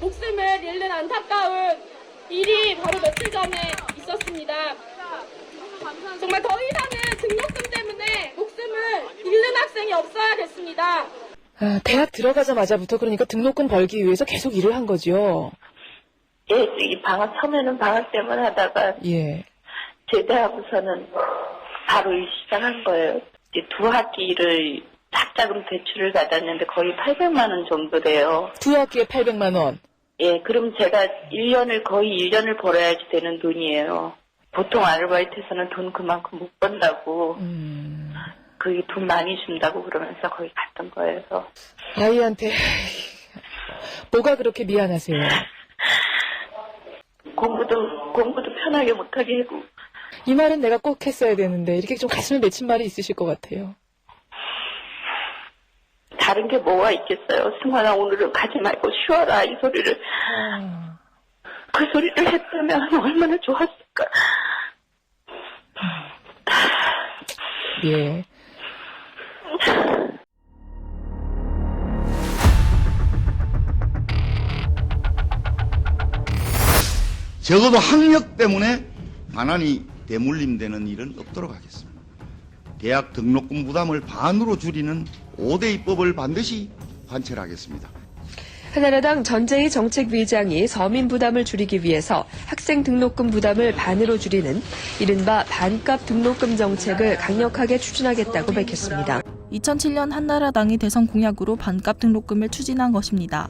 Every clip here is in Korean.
목숨을 잃는 안타까운 일이 바로 며칠 전에 있었습니다. 정말 더 이상은 등록금 때문에 목숨을 잃는 학생이 없어야 됐습니다. 대학 들어가자마자부터 그러니까 등록금 벌기 위해서 계속 일을 한 거죠. 예, 이 처음에는 방학 때문에 하다가 예. 제대하고서는 바로 일 시작한 거예요. 이제 2학기를 학자금 대출을 받았는데 거의 800만 원 정도 돼요. 2학기에 800만 원. 예, 그럼 제가 거의 1년을 벌어야지 되는 돈이에요. 보통 아르바이트에서는 돈 그만큼 못 번다고. 그게 돈 많이 준다고 그러면서 거기 갔던 거예요. 아이한테 뭐가 그렇게 미안하세요? 공부도 편하게 못하게 하고. 이 말은 내가 꼭 했어야 되는데 이렇게 좀 가슴에 맺힌 말이 있으실 것 같아요. 다른 게 뭐가 있겠어요. 승환아 오늘은 가지 말고 쉬어라 이 소리를. 그 소리를 했다면 얼마나 좋았을까. 예. 적어도 학력 때문에 반환이 대물림되는 일은 없도록 하겠습니다. 대학 등록금 부담을 반으로 줄이는 5대 입법을 반드시 관철하겠습니다. 한나라당 전재희 정책위의장이 서민 부담을 줄이기 위해서 학생 등록금 부담을 반으로 줄이는 이른바 반값 등록금 정책을 강력하게 추진하겠다고 밝혔습니다. 2007년 한나라당이 대선 공약으로 반값 등록금을 추진한 것입니다.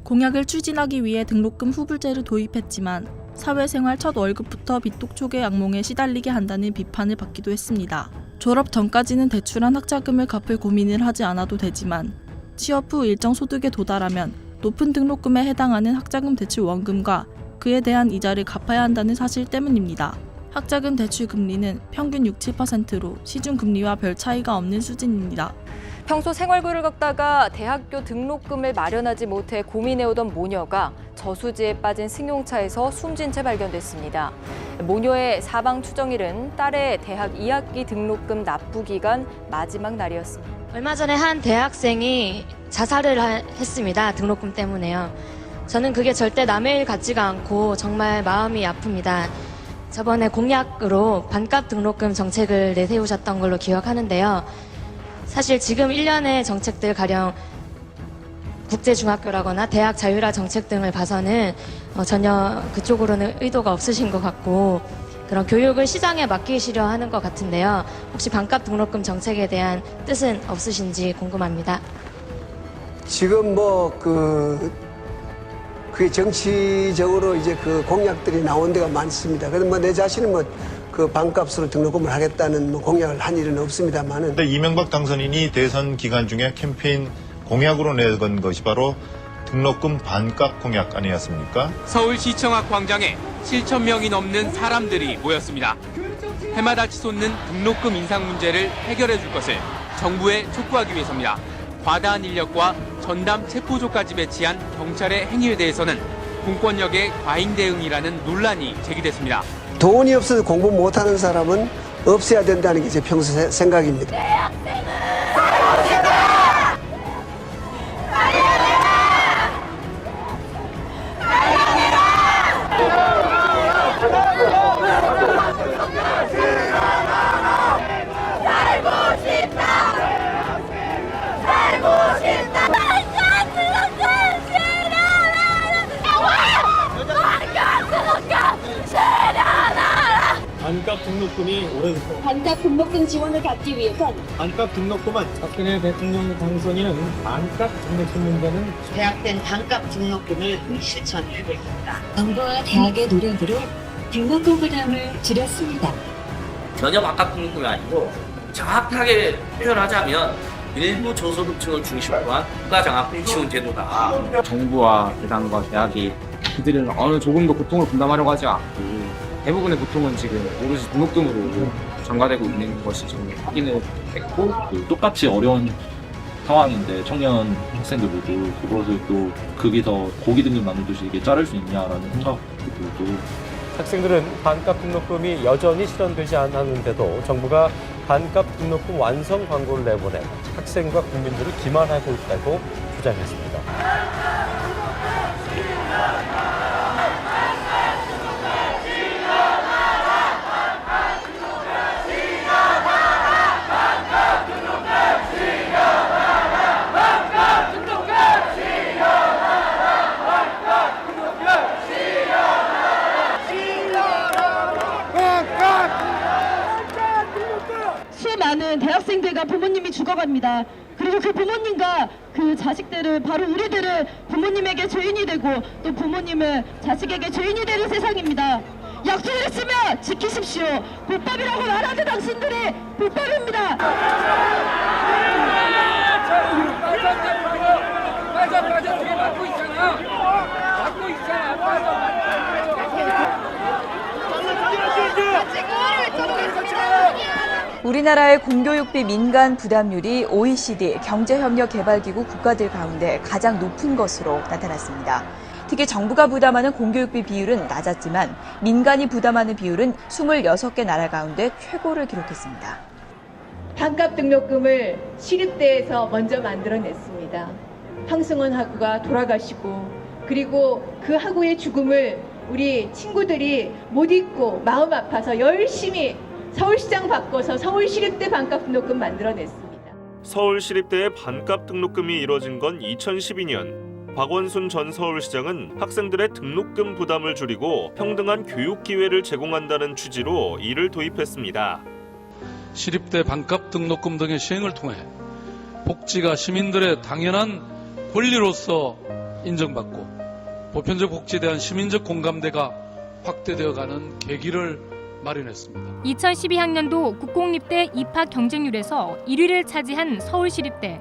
공약을 추진하기 위해 등록금 후불제를 도입했지만 사회생활 첫 월급부터 빚독촉의 악몽에 시달리게 한다는 비판을 받기도 했습니다. 졸업 전까지는 대출한 학자금을 갚을 고민을 하지 않아도 되지만 취업 후 일정 소득에 도달하면 높은 등록금에 해당하는 학자금 대출 원금과 그에 대한 이자를 갚아야 한다는 사실 때문입니다. 학자금 대출 금리는 평균 6, 7%로 시중금리와 별 차이가 없는 수준입니다. 평소 생활고를 겪다가 대학교 등록금을 마련하지 못해 고민해오던 모녀가 저수지에 빠진 승용차에서 숨진 채 발견됐습니다. 모녀의 사망 추정일은 딸의 대학 2학기 등록금 납부 기간 마지막 날이었습니다. 얼마 전에 한 대학생이 자살을 했습니다. 등록금 때문에요. 저는 그게 절대 남의 일 같지가 않고 정말 마음이 아픕니다. 저번에 공약으로 반값 등록금 정책을 내세우셨던 걸로 기억하는데요. 사실 지금 1년의 정책들 가령 국제중학교라거나 대학 자율화 정책 등을 봐서는 전혀 그쪽으로는 의도가 없으신 것 같고 그런 교육을 시장에 맡기시려 하는 것 같은데요. 혹시 반값 등록금 정책에 대한 뜻은 없으신지 궁금합니다. 지금 그게 정치적으로 이제 그 공약들이 나온 데가 많습니다. 그래서 내 자신은 그 반값으로 등록금을 하겠다는 공약을 한 일은 없습니다만은. 이명박 당선인이 대선 기간 중에 캠페인 공약으로 내건 것이 바로 등록금 반값 공약 아니었습니까? 서울시청 앞 광장에 7천 명이 넘는 사람들이 모였습니다. 해마다 치솟는 등록금 인상 문제를 해결해 줄 것을 정부에 촉구하기 위해서입니다. 과다한 인력과 전담 체포조까지 배치한 경찰의 행위에 대해서는 공권력의 과잉 대응이라는 논란이 제기됐습니다. 돈이 없어서 공부 못하는 사람은 없애야 된다는 게 제 평소 생각입니다. 반값 등록금이 오래됐고 반값 등록금 지원을 받기 위해선 반값 등록금은 박근혜 대통령 당선인은 반값 등록금 문제는 대학생 반값 등록금을 실천해 보입니다. 정부와 대학의 노력으로 등록금 부담을 줄였습니다. 전혀 반값 등록금이 아니고 정확하게 표현하자면 일부 저소득층을 중심으로 한 국가장학금 지원 제도다. 정부와 대학과 대학이 그들은 어느 조금도 고통을 분담하려고 하지 않고 대부분의 고통은 지금 오로지 등록금으로 전가되고 있는 것이 지금 확인을 했고 똑같이 어려운 상황인데 청년 학생들도 그것을 또 극이 더 고기 등급 나누듯이 이게 자를 수 있냐라는 생각도 들고 학생들은 반값 등록금이 여전히 실현되지 않았는데도 정부가 반값 등록금 완성 광고를 내보내 학생과 국민들을 기만하고 있다고 주장했습니다. 하다가 부모님이 죽어갑니다. 그리고 그 부모님과 그 자식들을 바로 우리들을 부모님에게 죄인이 되고 또 부모님은 자식에게 죄인이 되는 세상입니다. 약속을 했으면 지키십시오. 불법이라고 말하는 당신들이 불법입니다. 맞아 뒤에 맞고 있잖아. 맞고 있잖아. 우리나라의 공교육비 민간 부담률이 OECD 경제협력개발기구 국가들 가운데 가장 높은 것으로 나타났습니다. 특히 정부가 부담하는 공교육비 비율은 낮았지만 민간이 부담하는 비율은 26개 나라 가운데 최고를 기록했습니다. 반값 등록금을 시립대에서 먼저 만들어냈습니다. 황승원 학우가 돌아가시고 그리고 그 학우의 죽음을 우리 친구들이 못 잊고 마음 아파서 열심히 서울시장 바꿔서 서울시립대 반값 등록금 만들어냈습니다. 서울시립대의 반값 등록금이 이뤄진 건 2012년. 박원순 전 서울시장은 학생들의 등록금 부담을 줄이고 평등한 교육 기회를 제공한다는 취지로 이를 도입했습니다. 시립대 반값 등록금 등의 시행을 통해 복지가 시민들의 당연한 권리로서 인정받고 보편적 복지에 대한 시민적 공감대가 확대되어가는 계기를 마련했습니다. 2012학년도 국공립대 입학 경쟁률에서 1위를 차지한 서울시립대.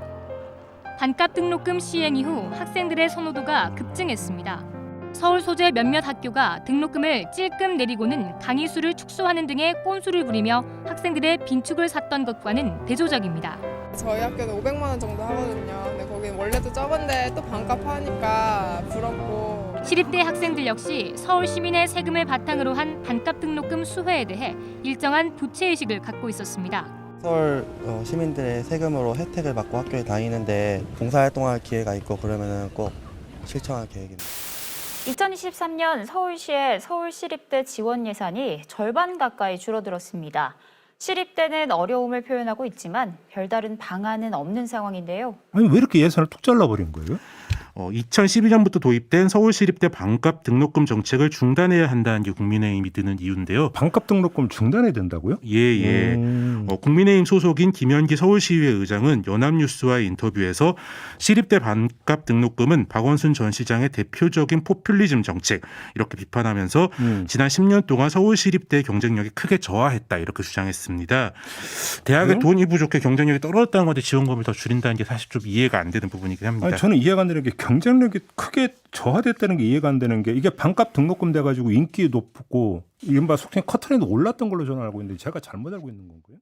반값 등록금 시행 이후 학생들의 선호도가 급증했습니다. 서울 소재 몇몇 학교가 등록금을 찔끔 내리고는 강의 수를 축소하는 등의 꼼수를 부리며 학생들의 빈축을 샀던 것과는 대조적입니다. 저희 학교는 500만 원 정도 하거든요. 근데 거긴 원래도 적은데 또 반값 하니까 부럽고. 시립대 학생들 역시 서울 시민의 세금을 바탕으로 한 반값 등록금 수혜에 대해 일정한 부채의식을 갖고 있었습니다. 서울 시민들의 세금으로 혜택을 받고 학교에 다니는데 봉사활동할 기회가 있고 그러면 꼭 실천할 계획입니다. 2023년 서울시의 서울시립대 지원 예산이 절반 가까이 줄어들었습니다. 시립대는 어려움을 표현하고 있지만 별다른 방안은 없는 상황인데요. 아니 왜 이렇게 예산을 툭 잘라버린 거예요? 2012년부터 도입된 서울시립대 반값 등록금 정책을 중단해야 한다는 게 국민의힘이 드는 이유인데요. 반값 등록금 중단해야 된다고요? 예. 국민의힘 소속인 김현기 서울시의회 의장은 연합뉴스와의 인터뷰에서 시립대 반값 등록금은 박원순 전 시장의 대표적인 포퓰리즘 정책 이렇게 비판하면서 지난 10년 동안 서울시립대의 경쟁력이 크게 저하했다 이렇게 주장했습니다. 대학의 돈이 부족해 경쟁력이 떨어졌다는 건데 지원금을 더 줄인다는 게 사실 좀 이해가 안 되는 부분이긴 합니다. 아니, 저는 이해가 안 되는 게 경쟁력이 크게 저하됐다는 게 이해가 안 되는 게 이게 반값 등록금 돼가지고 인기 높고 이른바 속칭 커트라인도 올랐던 걸로 저는 알고 있는데 제가 잘못 알고 있는 건가요?